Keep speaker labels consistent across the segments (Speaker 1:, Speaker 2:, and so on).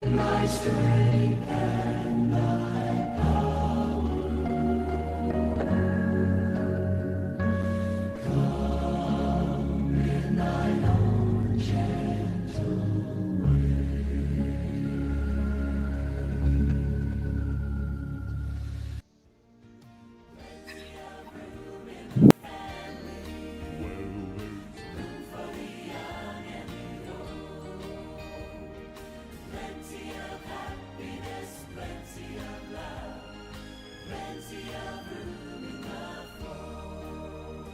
Speaker 1: My strength and my power, come in thine own gentle way. Plenty of room in the family, room for the young and the old. Plenty of happiness, plenty of love, plenty of room in the fold.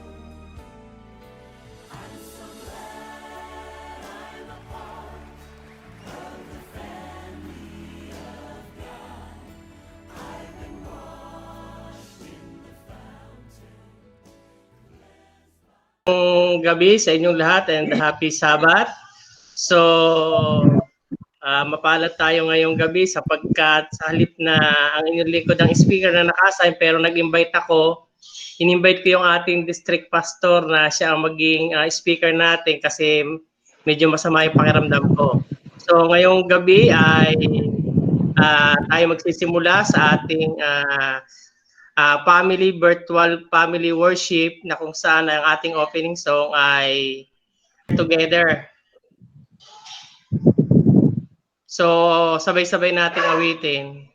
Speaker 1: I'm so glad I'm a part of the family of God. I've been washed in the fountain,
Speaker 2: Gabi sa inyong lahat and happy Sabbath. So, mapalad tayo ngayong gabi sapagkat sa halip na ang inyong likod ang speaker na naka-assign pero nag-invite ako, in-invite ko yung ating district pastor na siya ang maging speaker natin kasi medyo masama yung pakiramdam ko. So, ngayong gabi ay tayo magsisimula sa ating family virtual family worship na kung saan ang ating opening song ay Together. So, sabay-sabay nating awitin.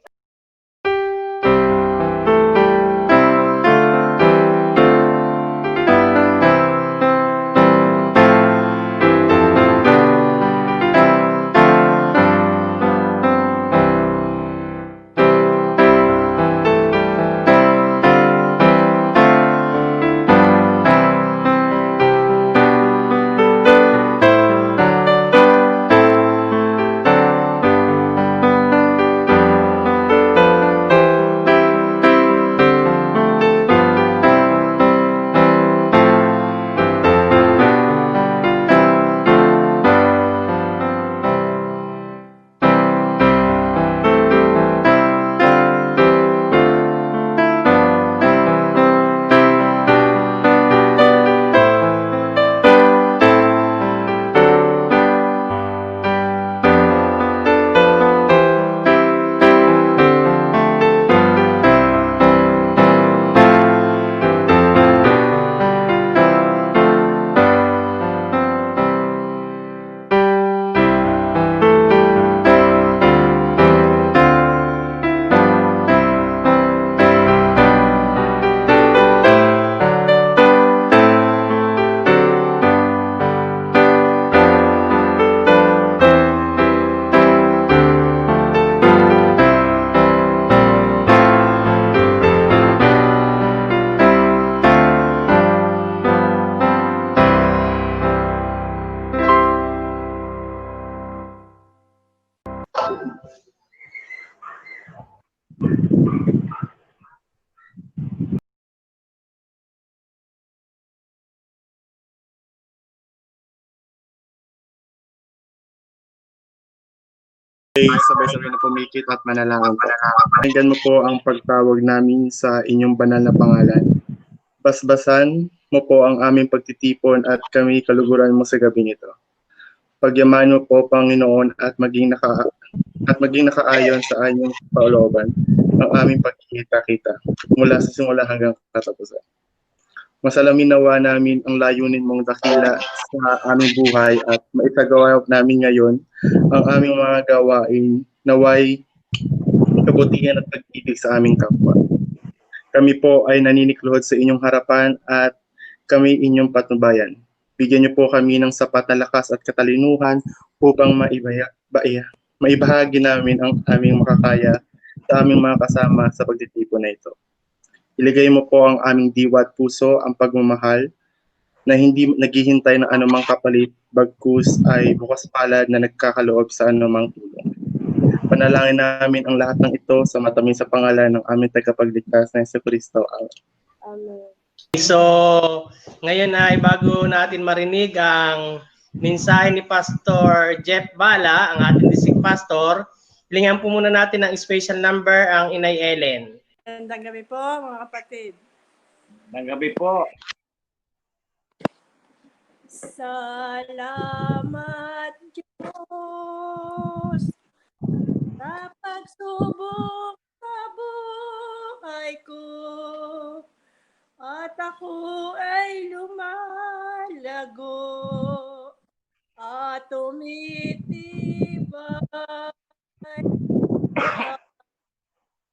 Speaker 3: Sabay-sabay na pumikit at manalangin po. Pakinggan mo po ang pagtawag namin sa inyong banal na pangalan. Basbasan mo po ang aming pagtitipon at kami kaluguran mo sa gabi nito. Pagyaman mo po, Panginoon, at maging nakaayon sa inyong paoloban ang aming pagkikita-kita mula sa simula hanggang katapusan. Masalamin nawa namin ang layunin mong dakila sa aming buhay at maitagawa namin ngayon ang aming mga gawain naway kabutihan at pag-ibig sa aming kapwa. Kami po ay naninikluhod sa inyong harapan at kami inyong patnubayan. Bigyan niyo po kami ng sapat na lakas at katalinuhan upang maibahagi namin ang aming makakaya sa aming mga kasama sa pagtitipon na ito. Iligay mo po ang aming diwa at puso ang pagmamahal na hindi naghihintay ng anumang kapalit, bagkus ay bukas palad na nagkakaloob sa anumang tulong. Panalangin namin ang lahat ng ito sa matamis sa pangalan ng aming tagapagligtas na Jesucristo.
Speaker 4: Amen.
Speaker 2: So, ngayon ay bago natin marinig ang mensahe ni Pastor Jeff Bala, ang ating district pastor, hilingan po muna natin ng special number ang Inay Ellen.
Speaker 4: Magandang gabi po, mga kapatid.
Speaker 5: Magandang gabi po.
Speaker 4: Salamat, Diyos, tumitibay.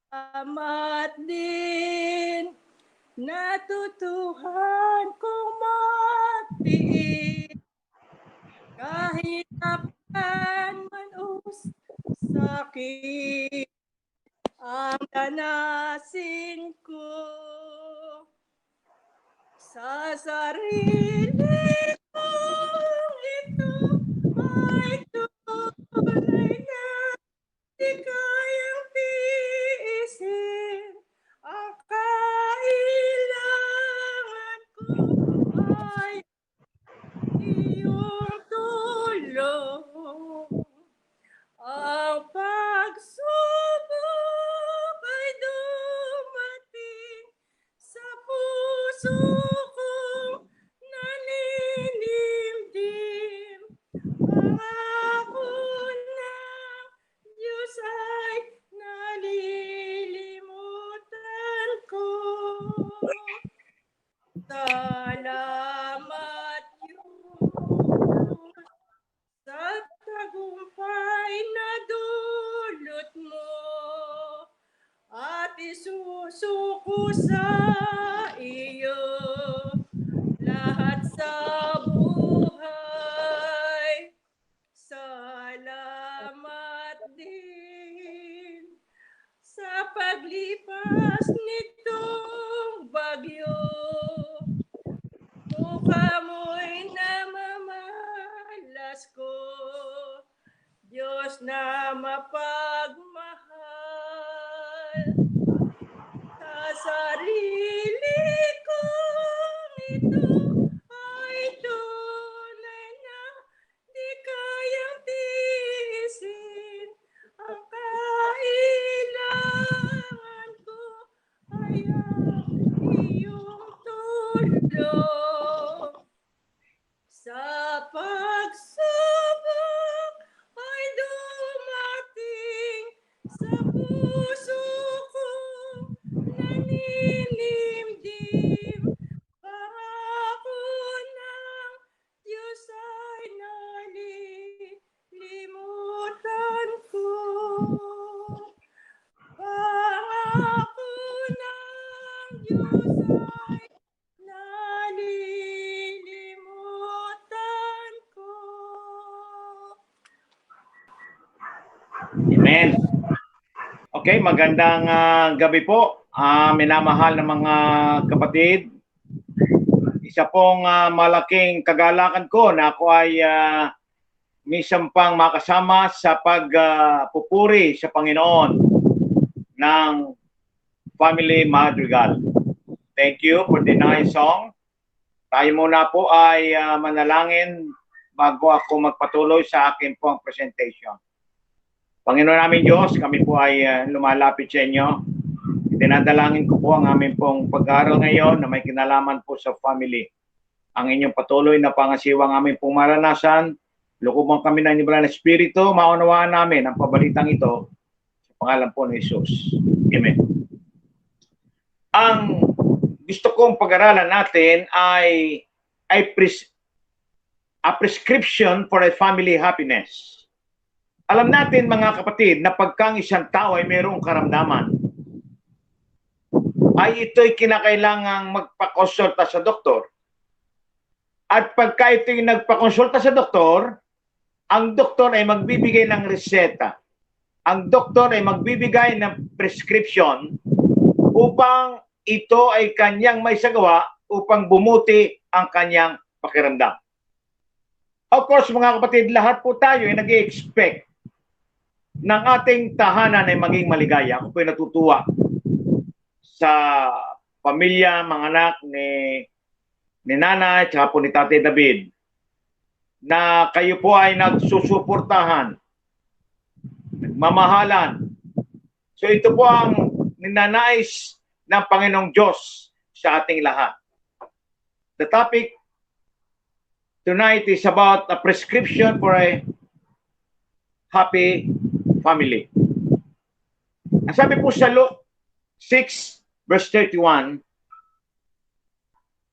Speaker 4: Salamat din, natutuhan kong magtiis. Kahit apan man o sakit, ang danasin ko sa sarili kong ito ay tunay na di kayang tiisin. Ang kailangan ko ay iyong tulong. Ang pagsubok ay dumating sa puso kong naninimdim. Pangako ng Diyos ay nalilimutan ko. Salamat Diyos sa tagumpay na dulot mo at isusuko sa iyo lahat sa buhay. Salamat din sa paglipas nitong bagyo. Mukha mo'y namamalas ko, Diyos na mapagmahal. Sa sarili kong ito ay tunay na di kayang tiisin. Ang kailangan ko ay ang iyong tulong. Sa pagsubok ay dumating sa puso kong naninimdim. Pangako ng Diyos ay nalilimutan ko. Pangako ng Diyos ay nalilimutan ko.
Speaker 5: Amen. Okay, magandang gabi po. Minamahal na mga kapatid. Isa pong malaking kagalakan ko na ako ay minsan pang makasama sa pagpupuri sa Panginoon ng Family Madrigal. Thank you for the nice song. Tayo muna po ay manalangin bago ako magpatuloy sa akin pong presentation. Panginoon namin Diyos, kami po ay lumalapit sa inyo. Dinadalangin ko po ang aming pong pag-aaral ngayon na may kinalaman po sa family. Ang inyong patuloy na pangasiwang aming pong maranasan, lukubang kami ng inyong na Espiritu, maunawaan namin ang pabalitang ito sa pangalan po ni Jesus. Amen. Ang gusto kong pag-aralan natin ay a prescription for a family happiness. Alam natin mga kapatid na pagkang isang tao ay mayroong karamdaman, ay ito'y kinakailangang magpakonsulta sa doktor. At pagka ito'y nagpakonsulta sa doktor, ang doktor ay magbibigay ng reseta. Ang doktor ay magbibigay ng prescription upang ito ay kanyang may sagawa upang bumuti ang kanyang pakiramdam. Of course, mga kapatid, lahat po tayo ay nag-i-expect ng ating tahanan ay maging maligaya. Ako po'y natutuwa sa pamilya, mga anak ni Nanay at po ni Tatay David na kayo po ay nagsusuportahan, nagmamahalan. So ito po ang ninanais ng Panginoong Diyos sa ating lahat. The topic tonight is about a prescription for a happy family. Ang sabi po sa Luke 6 verse 31,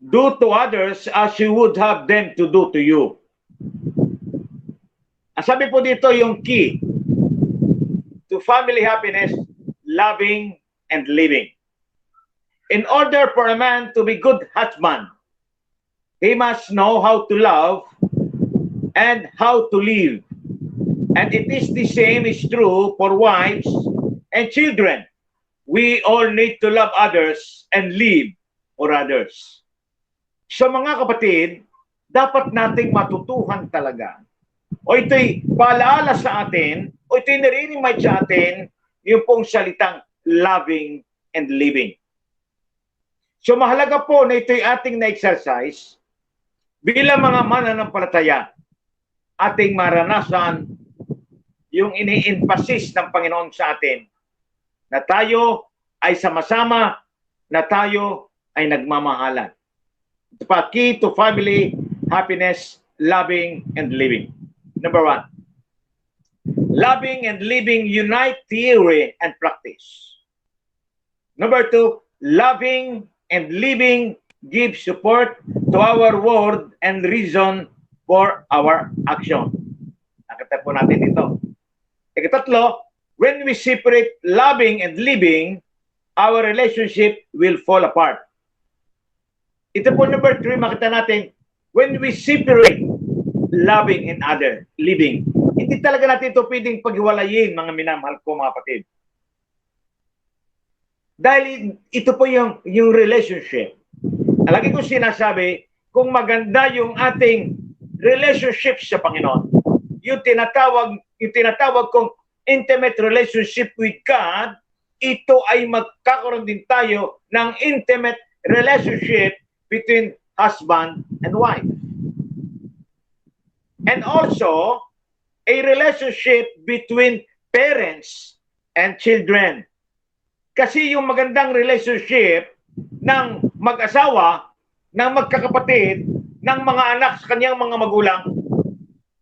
Speaker 5: do to others as you would have them to do to you. Ang sabi po dito yung key to family happiness, loving and living. In order for a man to be good husband, he must know how to love and how to live. And it is the same is true for wives and children. We all need to love others and live for others. So mga kapatid, dapat nating matutuhan talaga. O ito'y paalaala sa atin, o ito'y narinig sa atin, yung pong salitang loving and living. So mahalaga po na ito'y ating na-exercise bilang mga mananampalataya, ating maranasan yung ini-emphasis ng Panginoon sa atin na tayo ay sama-sama, na tayo ay nagmamahalan. Ito pa, key to family happiness, loving and living. Number 1, loving and living unite theory and practice. Number 2, loving and living give support to our word and reason for our action. Nakita po natin ito. Ikatatlo, when we separate loving and living, our relationship will fall apart. Ito po number 3, makita natin, when we separate loving and other, living, hindi talaga natin ito pwedeng paghiwalayin, mga minamahal ko mga kapatid. Dahil ito po yung relationship. Lagi ko sinasabi, kung maganda yung ating relationship sa Panginoon, yung tinatawag kong intimate relationship with God, ito ay magkakaroon din tayo ng intimate relationship between husband and wife. And also, a relationship between parents and children. Kasi yung magandang relationship ng mag-asawa, ng magkakapatid, ng mga anak sa kanyang mga magulang,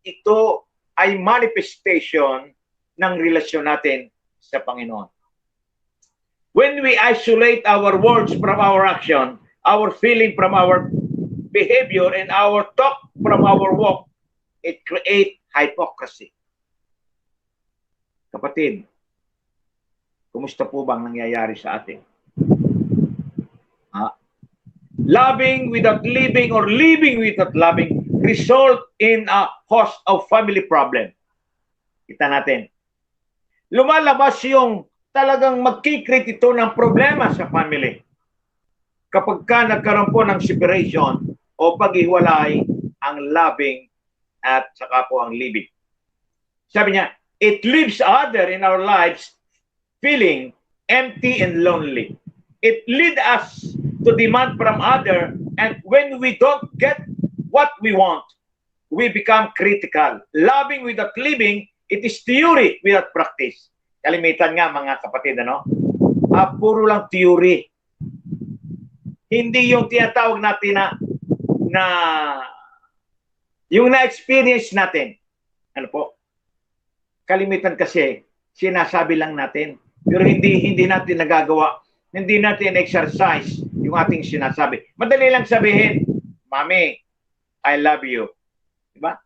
Speaker 5: ito ay manifestation ng relasyon natin sa Panginoon. When we isolate our words from our action, our feeling from our behavior, and our talk from our walk, it creates hypocrisy. Kapatid, kumusta po bang nangyayari sa atin? Loving without living or living without loving result in a host of family problem. Kita natin. Lumalabas yung talagang magkikreate ito ng problema sa family. Kapag ka nagkaroon po ng separation o paghiwalay ang loving at saka po ang living. Sabi niya, it leaves other in our lives feeling empty and lonely. It leads us to demand from other, and when we don't get what we want, we become critical. Loving without living, it is theory without practice. Kalimitan nga mga kapatid, ano? Puro lang theory. Hindi yung tinatawag natin na yung na-experience natin. Ano po? Kalimitan kasi, sinasabi lang natin. Pero hindi natin nagagawa. Hindi natin exercise yung ating sinasabi. Madali lang sabihin, Mami, I love you. Diba?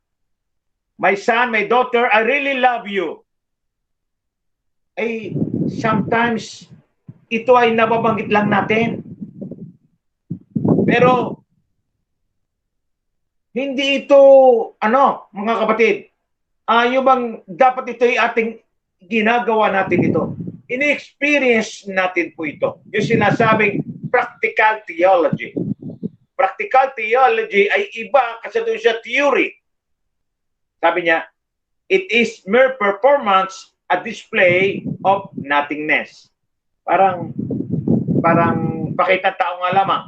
Speaker 5: My son, my daughter, I really love you. Sometimes, ito ay nababanggit lang natin. Pero, hindi ito, mga kapatid, yung bang dapat ito ay ating ginagawa natin ito. Ini-experience natin po ito. Yung sinasabing practical theology. Practical theology ay iba kasi doon siya theory. Sabi niya, it is mere performance, a display of nothingness. Parang pakita tao nga lamang.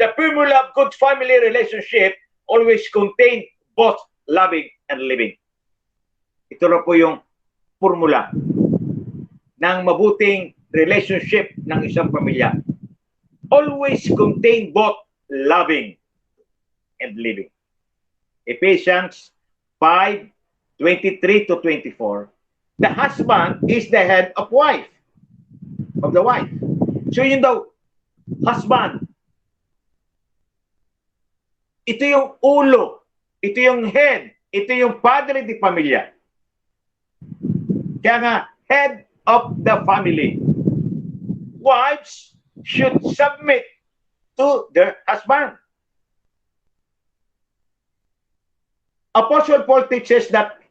Speaker 5: The formula of good family relationship always contain both loving and living. Ito na po yung formula ng mabuting relationship ng isang pamilya. Always contain both loving and living. Ephesians 5:23-24. The husband is the head of the wife. So yun daw, husband. Ito yung ulo. Ito yung head. Ito yung padre de pamilya. Kaya nga, head of the family. Wives should submit to their husband. Apostle Paul teaches that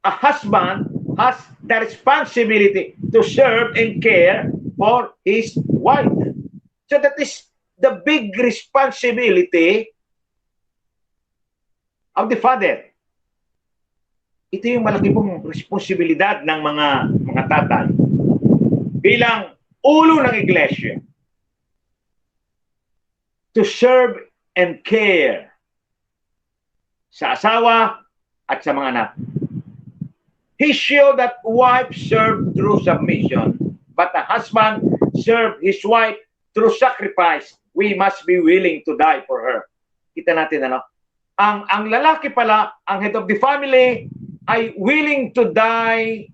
Speaker 5: a husband has the responsibility to serve and care for his wife. So that is the big responsibility of the father. Ito yung malaki pong responsibilidad ng mga tatay bilang ulo ng iglesia, to serve and care sa asawa at sa mga anak. He showed that wife served through submission, but the husband served his wife through sacrifice. We must be willing to die for her. Kita natin ano? Ang lalaki pala, ang head of the family, ay willing to die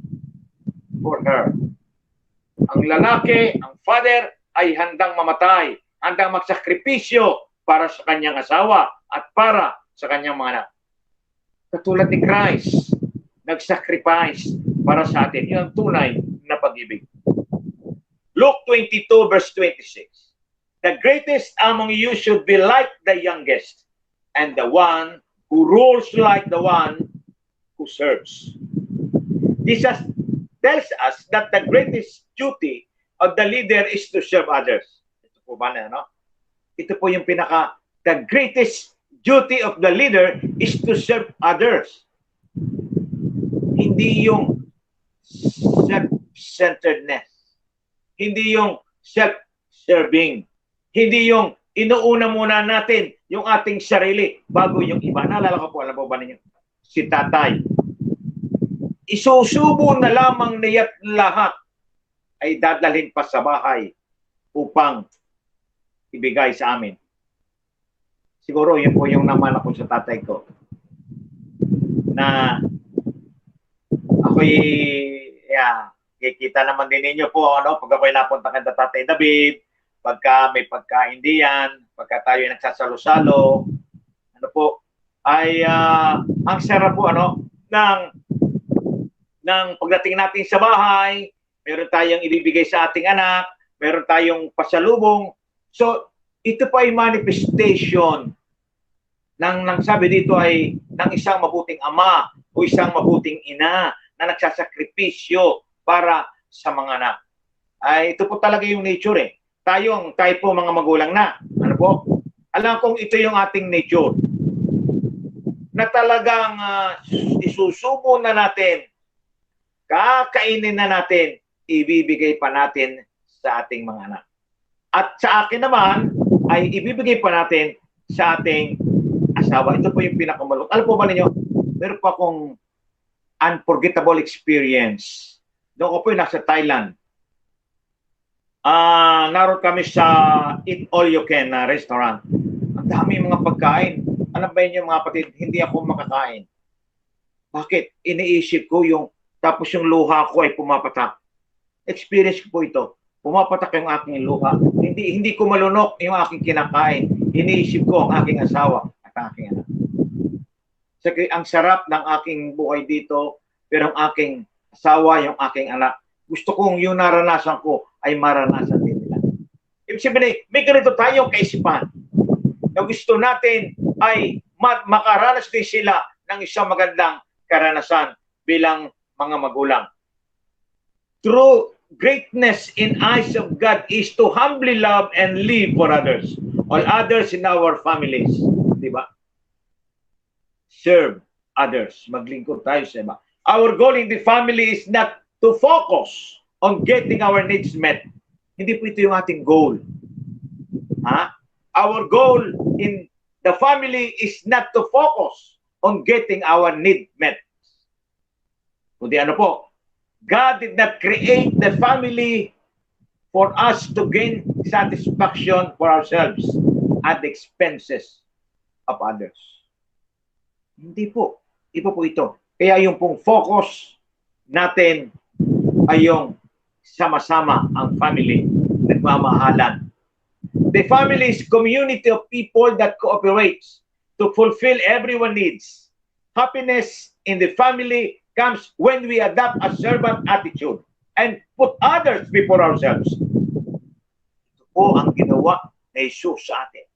Speaker 5: for her. Ang lalaki, ang father, ay handang mamatay, handang magsakripisyo para sa kanyang asawa at para sa kanyang mga anak. Katulad ni Christ, nag-sacrifice para sa atin. Yun ang tunay na pag-ibig. Luke 22 verse 26. The greatest among you should be like the youngest, and the one who rules like the one who serves. Jesus tells us that the greatest duty of the leader is to serve others. Ito po ba na, no? Ito po yung the greatest duty of the leader is to serve others. Hindi yung self-centeredness. Hindi yung self-serving. Hindi yung inuuna muna natin yung ating sarili bago yung iba. Naalala ko po, alam po ba ninyo? Si tatay. Isusubo na lamang niya't lahat ay dadalhin pa sa bahay upang ibigay sa amin. Siguro yun po yung naman ako sa tatay ko. Na ako'y, kikita naman din ninyo po, ano, pag ako'y napunta kay Tatay David, pagka may pagkain diyan, pagka tayo nagsasalo-salo, ano po, ay ang sarap po, ano, ng pagdating natin sa bahay, meron tayong ibibigay sa ating anak, meron tayong pasalubong. So, ito pa ay manifestation ng sabi dito ay ng isang mabuting ama o isang mabuting ina na nagsasakripisyo para sa mga anak. Ay, ito po talaga yung nature eh. Tayo po mga magulang na. Ano po? Alam kong ito yung ating nature. Na talagang isusubo na natin, kakainin na natin, ibibigay pa natin sa ating mga anak. At sa akin naman, ay ibibigay pa natin sa ating asawa. Ito po yung pinakamalungkot. Alam po ba ninyo, meron pa akong unforgettable experience. Doon ko po yung nasa Thailand. Naroon kami sa Eat All You Can na restaurant. Ang dami mga pagkain. Alam ba yun mga kapatid, hindi ako makakain. Bakit? Iniisip ko tapos yung luha ko ay pumapatak. Experience ko po ito. Pumapatak yung aking luha. Hindi ko malunok yung aking kinakain. Iniisip ko ang aking asawa at ang aking anak. So, ang sarap ng aking buhay dito, pero ang aking asawa, yung aking anak, gusto kong yung naranasan ko ay maranasan din nila. Ibig sabihin, may ganito tayong kaisipan na gusto natin ay makaranas din sila ng isang magandang karanasan bilang mga magulang. True greatness in eyes of God is to humbly love and live for others. All others in our families. Diba? Serve others. Maglingkod tayo sa iba. Our goal in the family is not to focus on getting our needs met. Hindi po ito yung ating goal. Our goal in the family is not to focus on getting our need met. Kundi ano po? God did not create the family for us to gain satisfaction for ourselves at the expenses of others. Hindi po. Iba po ito. Kaya yung pong focus natin ay yung sama-sama ang family, nagmamahalan. The family is community of people that cooperates to fulfill everyone's needs. happiness in the family comes when we adopt a servant attitude and put others before ourselves. Ito po ang ginawa ni Jesus sa atin.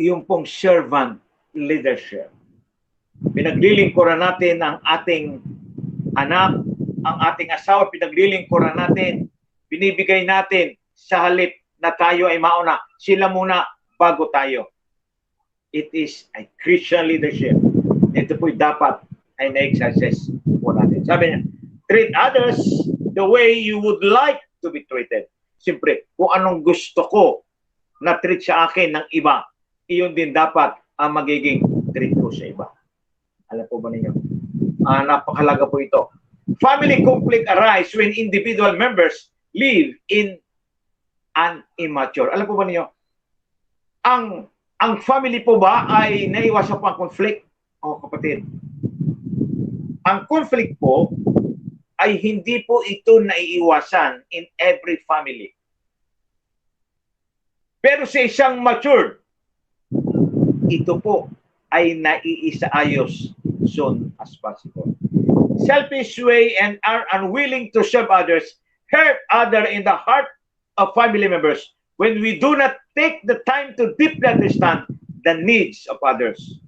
Speaker 5: Yung pong servant leadership. Pinaglilingkuran natin ang ating anak, ang ating asawa, pinaglilingkuran natin, binibigay natin sa halip na tayo ay mauna. Sila muna bago tayo. It is a Christian leadership. Ito po'y dapat ay na-exercise po natin. Sabi niya, treat others the way you would like to be treated. Siyempre, kung anong gusto ko na treat sa akin ng iba, iyon din dapat ang magiging treat ko sa iba. Alam po ba ninyo? Napakalaga po ito. Family conflict arise when individual members live in an immature. Alam po ba ninyo? Ang family po ba ay naiwasan po ang conflict? O kapatid, ang conflict po ay hindi po ito naiiwasan in every family. Pero sa isang matured, ito po ay naiisaayos soon as possible. Selfish way and are unwilling to serve others hurt other in the heart of family members when we do not take the time to deeply understand the needs of others.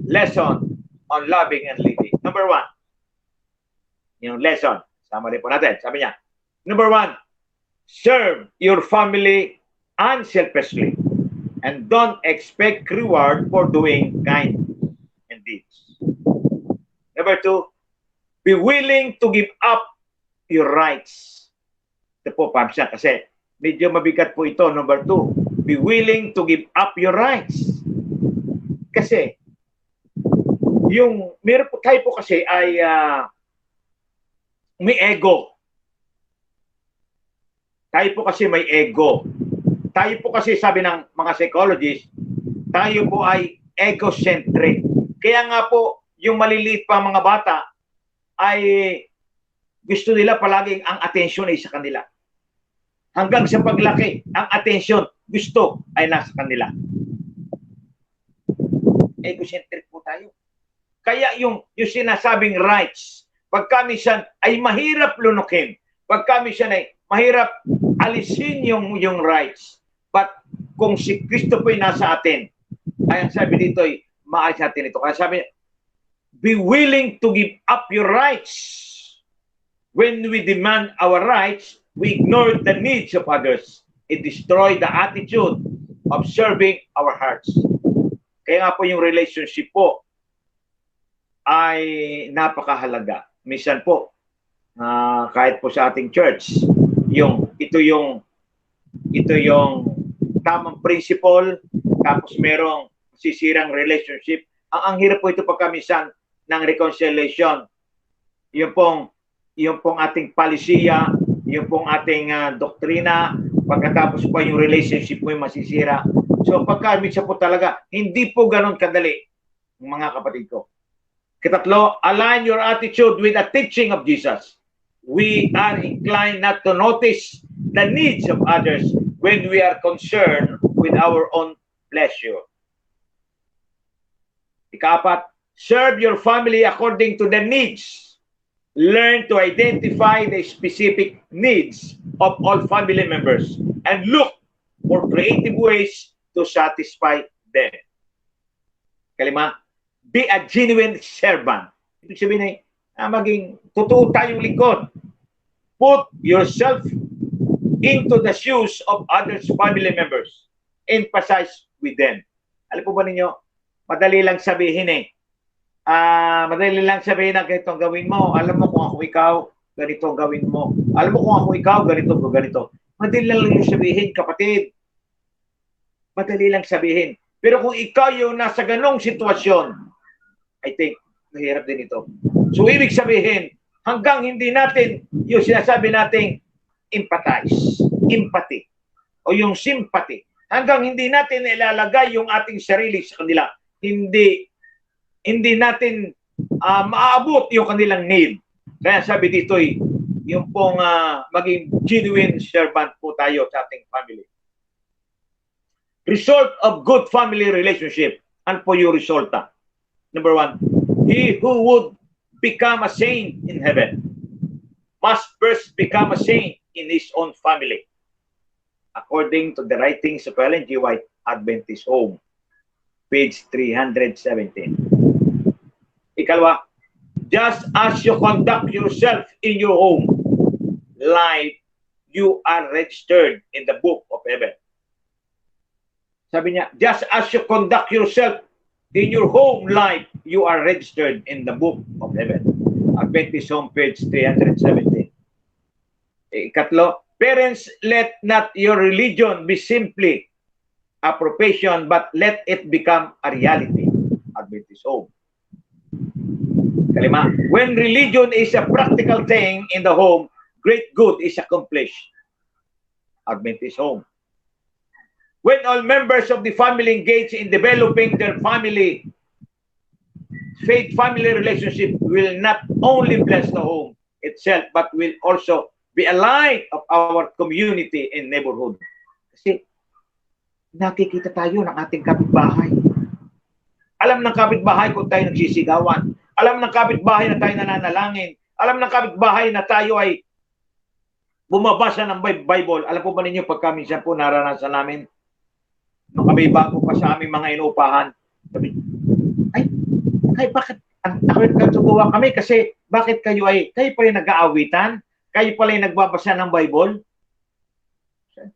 Speaker 5: Lesson on loving and leading. Number 1, yung lesson, sama rin po natin, sabi niya, number 1, serve your family unselfishly and don't expect reward for doing kind and deeds. Number 2, be willing to give up your rights. Ito po, Pamsya, kasi medyo mabigat po ito. Number 2, be willing to give up your rights. Kasi, meron po tayo po kasi ay may ego. Tayo po kasi may ego. Tayo po kasi, sabi ng mga psychologists, tayo po ay egocentric. Kaya nga po, yung maliliit pa mga bata ay gusto nila palaging ang atensyon ay sa kanila. Hanggang sa paglaki, ang atensyon, gusto ay nasa kanila. Egocentric po tayo. Kaya yung sinasabing rights, pagka minsan ay mahirap lunukin, pagka minsan ay mahirap alisin yung rights. But kung si Kristo po'y nasa atin, ay ang sabi dito ay maalis natin ito. Kaya sabi, be willing to give up your rights. When we demand our rights, we ignore the needs of others. It destroys the attitude of serving our hearts. Kaya nga po yung relationship po ay napakahalaga. Minsan po, kahit po sa ating church, ito yung tamang principle, tapos merong sisirang relationship. Ang hirap po ito pagka minsan ng reconciliation. Yung pong ating palisiya, yung pong ating doktrina, pagkatapos po yung relationship mo yung masisira. So pagka minsan po talaga, hindi po ganun kadali, mga kapatid ko. Katatlo, align your attitude with the teaching of Jesus. We are inclined not to notice the needs of others when we are concerned with our own pleasure. Ika-4, serve your family according to the needs. Learn to identify the specific needs of all family members and look for creative ways to satisfy them. Kalima, be a genuine servant. Ibig sabihin ay maging totoo tayong lingkod. Put yourself into the shoes of others' family members. Emphasize with them. Alam po ba ninyo, madali lang sabihin madali lang sabihin na ganito ang gawin mo. Alam mo kung ako ikaw, ganito ang gawin mo. Alam mo kung ako ikaw, ganito. Madali lang yung sabihin, kapatid. Madali lang sabihin. Pero kung ikaw yung nasa ganong sitwasyon, I think, mahirap din ito. So, ibig sabihin, hanggang hindi natin yung sinasabi nating empathy, o yung sympathy, hanggang hindi natin ilalagay yung ating sarili sa kanila, hindi natin maaabot yung kanilang need. Kaya sabi dito yung pong maging genuine servant po tayo sa ating family. result of good family relationship. Ano po yung resulta? Number one, he who would become a saint in heaven must first become a saint in his own family. According to the writings of Ellen G. White, Adventist Home, page 317. Ikalawa, just as you conduct yourself in your home life, you are registered in the book of heaven. Sabi niya, just as you conduct yourself in your home life, you are registered in the book of heaven. Adventist Home, page 317. Ikatlo, parents, let not your religion be simply a profession, but let it become a reality. Adventist Home. Kalima, when religion is a practical thing in the home, great good is accomplished. Adventist Home. When all members of the family engage in developing their family, faith family relationship will not only bless the home itself, but will also be a light of our community and neighborhood. Kasi nakikita tayo ng ating kapitbahay. Alam ng kapitbahay kung tayo nagsisigawan. Alam ng kapitbahay na tayo nananalangin. Alam ng kapitbahay na tayo ay bumabasa ng Bible. Alam po ba ninyo, pagka minsan po naranasan namin, nung kami bago pa sa aming mga inuupahan, sabi, ay bakit, ako nagkatugawa kami kasi bakit kayo pa yung nag-aawitan? Kayo pala yung nagbabasa ng Bible?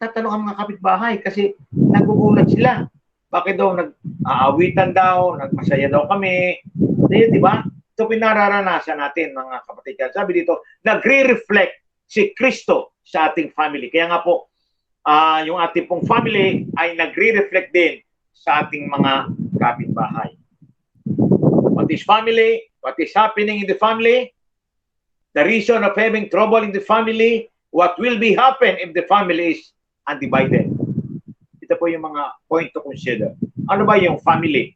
Speaker 5: Tatanong ang mga kapitbahay kasi nagugulat sila. Bakit daw nag-aawitan daw, nagmasaya daw kami? Di ba? Ito pinararanasan natin, mga kapatid. Sabi dito, nagre-reflect si Kristo sa ating family. Kaya nga po, yung ating pong family ay nagre-reflect din sa ating mga kapitbahay. What is family? What is happening in the family? The reason of having trouble in the family, what will be happen if the family is undivided? Ito po yung mga point to consider. Ano ba yung family?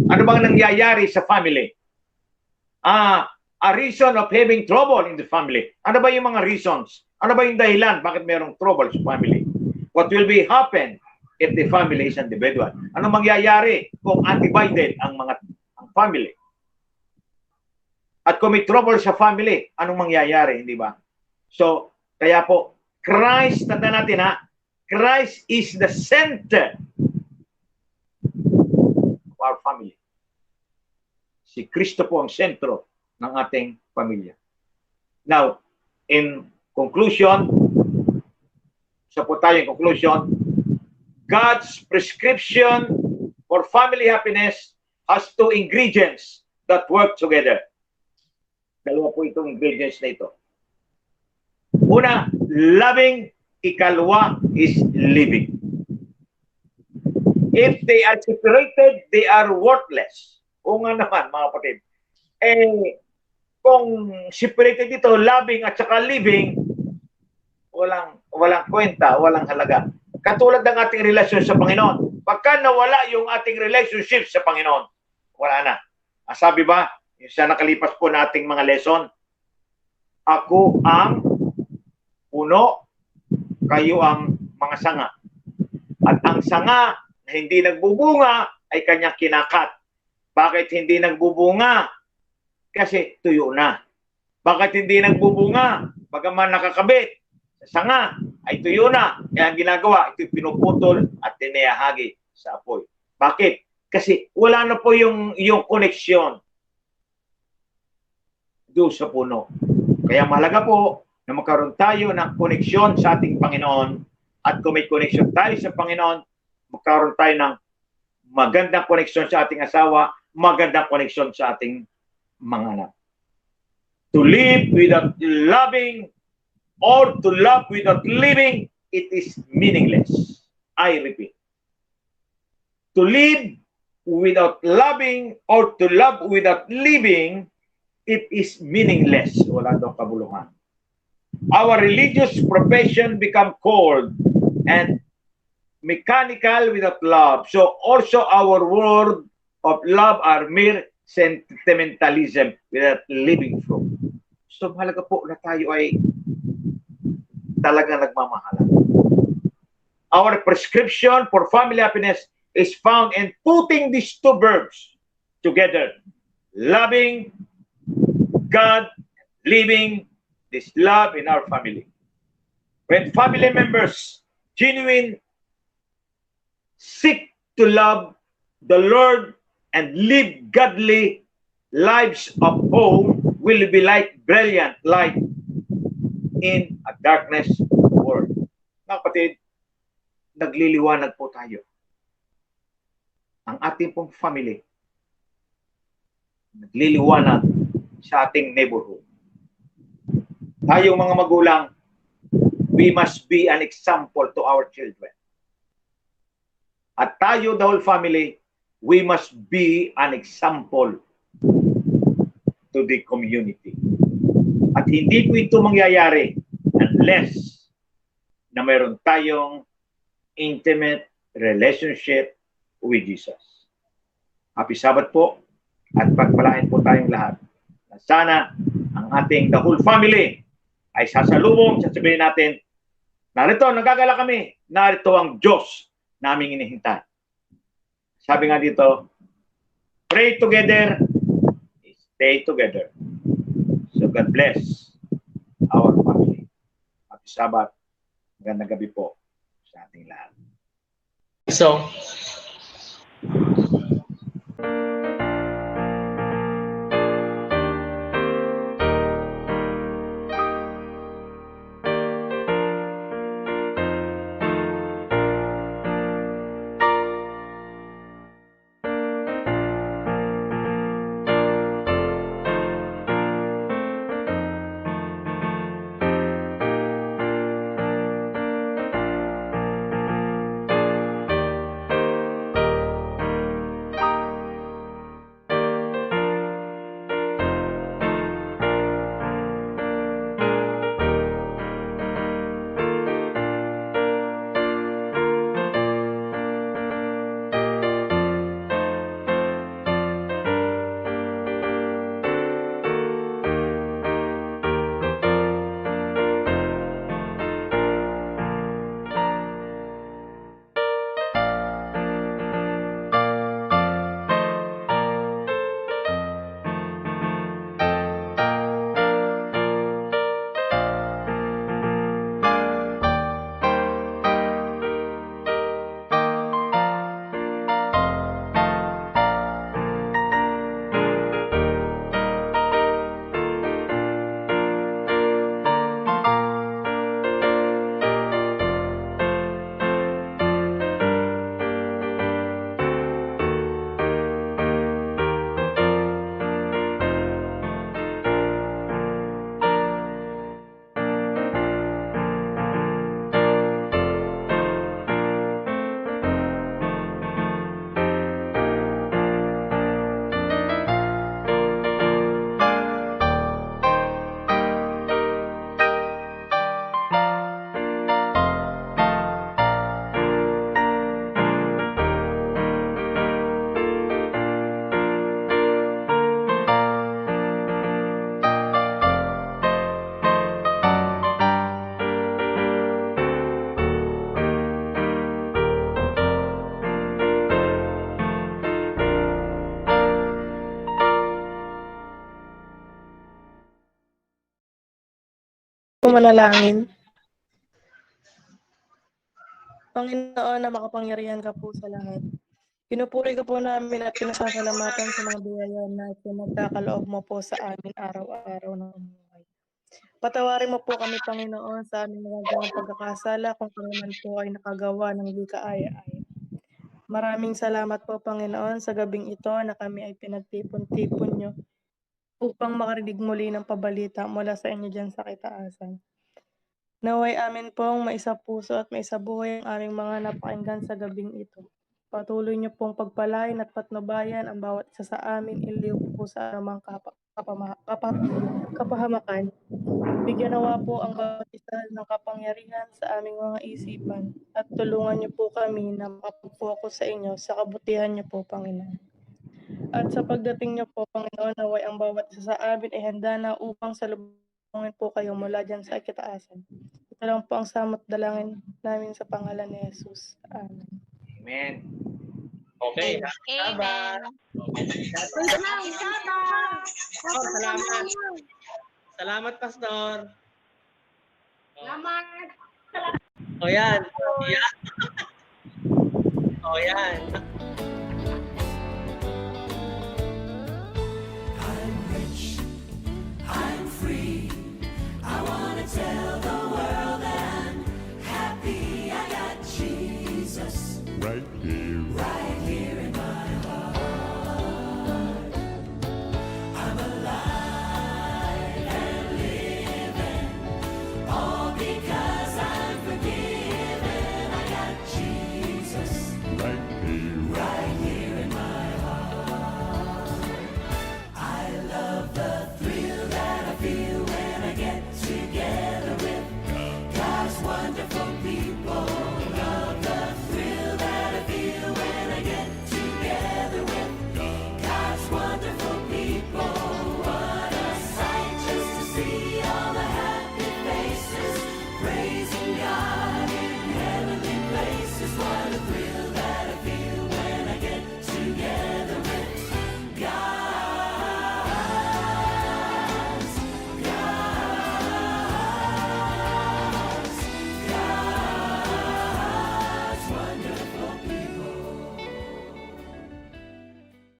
Speaker 5: Ano bang nangyayari sa family? A reason of having trouble in the family. Ano ba yung mga reasons? Ano ba yung dahilan bakit mayroong trouble sa family? What will be happen if the family is individual? Ano mangyayari kung undivided ang family? At kung may trouble sa family, anong mangyayari, hindi ba? So, kaya po, Christ, tanda natin Christ is the center of our family. Si Kristo po ang sentro ng ating pamilya. Now, in conclusion, God's prescription for family happiness has two ingredients that work together. Dalawa po itong ingredients na ito. Una, loving. Ikalawa is living. If they are separated, they are worthless. O nga naman, mga kapatid. Kung separated dito, loving at saka living, walang kwenta, walang halaga. Katulad ng ating relasyon sa Panginoon. Pagka nawala yung ating relationship sa Panginoon, wala na. Sabi ba, sa nakalipas po nating mga lesson, ako ang puno, kayo ang mga sanga. At ang sanga na hindi nagbubunga ay kanyang kinakat. Bakit hindi nagbubunga? Kasi tuyo na. Bakit hindi nagbubunga? Bagaman nakakabit sa sanga ay tuyo na. Kaya ang ginagawa, ito pinuputol at tinayahagi sa apoy. Bakit? Kasi wala na po yung koneksyon doon sa puno. Kaya mahalaga po na magkaroon tayo ng koneksyon sa ating Panginoon. At kung may koneksyon tayo sa Panginoon, magkaroon tayo ng magandang koneksyon sa ating asawa, magandang koneksyon sa ating mga anak. To live without loving or to love without living, it is meaningless. I repeat. To live without loving or to love without living, it is meaningless. Wala daw kabuluhan. Our religious profession become cold and mechanical without love. So also our word of love are mere sentimentalism without living fruit. So mahalaga po na tayo ay talagang nagmamahalan. our prescription for family happiness is found in putting these two verbs together. Loving God, living this love in our family. When family members genuine seek to love the Lord and live godly lives of home will be like brilliant light in a darkness world. Mga kapatid, nagliliwanag po tayo. Ang ating pong family, nagliliwanag sa ating neighborhood. Tayong mga magulang, we must be an example to our children. At tayo, the whole family, we must be an example to the community. At hindi po ito mangyayari unless na mayroon tayong intimate relationship with Jesus. Happy Sabbath po at pagpalain po tayong lahat. Na sana ang ating the whole family ay sasalubong, sasabihin natin, narito, nagagala kami, narito ang Diyos na aming inihintay. Sabi nga dito, pray together, stay together. So God bless our family. Happy Sabbath. Magandang gabi po sa ating lahat.
Speaker 2: So,
Speaker 4: Manalangin. Panginoon na makapangyarihan ka po sa lahat. Pinupuri ka po namin at pinasasalamatan sa mga biyaya na pinagkakaloob mo po sa amin araw-araw ng buhay. Patawarin mo po kami, Panginoon, sa aming nagagawang pagkakasala kung kami man po ay nakagawa ng di kaaya-aya. Maraming salamat po, Panginoon, sa gabing ito na kami ay pinagtipon-tipon nyo upang makarinig muli ng pabalita mula sa inyo dyan sa kitaasan. Naway amin pong maisapuso at maisabuhay ang aming mga napakinggan sa gabing ito. Patuloy niyo pong pagpalain at patnubayan ang bawat isa sa amin, iliw po sa anumang kapahamakan. Bigyan nawa po ang bawat isa ng kapangyarihan sa aming mga isipan at tulungan niyo po kami na makapag-focus sa inyo sa kabutihan niyo po, Panginoon. At sa pagdating niyo po, Panginoon, naway ang bawat isa sa amin ay handa na upang salubungin po kayo mula dyan sa kitaasan. Ito lang po ang samot dalangin namin sa pangalan ni Jesus. Amen.
Speaker 5: Amen.
Speaker 2: Okay. Sabat.
Speaker 6: Happy Sabbath!
Speaker 2: Oh, salamat. Salamat, Pastor.
Speaker 6: Salamat!
Speaker 2: O yan. Yan. O yan.